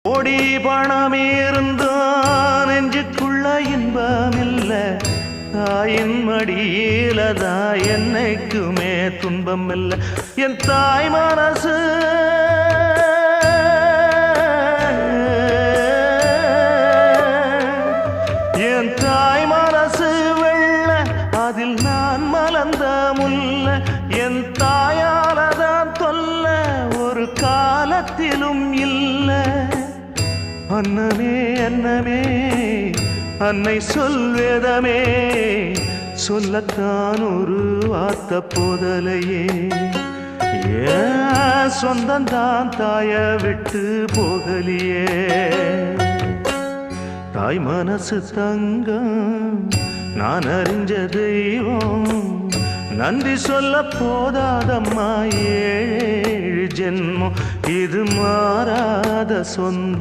கோடி பணம் இருந்தான் நெஞ்சுக்குள்ள இன்பமில்ல, தாயின் மடியிலதான் என்னைக்குமே துன்பம் இல்ல. என் தாய் மனசு என் தாய் மனசு வெள்ள, அதில் நான் மலர்ந்த முல்ல. என் தாயாலதான் தொல்ல ஒரு காலத்திலும் இல்ல. அன்னமே அன்னமே அன்னை சொல்வேதமே, சொல்லத்தான் ஒரு வார்த்தை போதலையே. ஏன் சொந்தந்தான் தாய விட்டு போகலியே. தாய் மனசு தங்கம் நான் அறிஞ்ச தெய்வம், நன்றி சொல்ல போதாதம்மா ஏழு ஜென்மம். இது மாறாத சொந்தம்.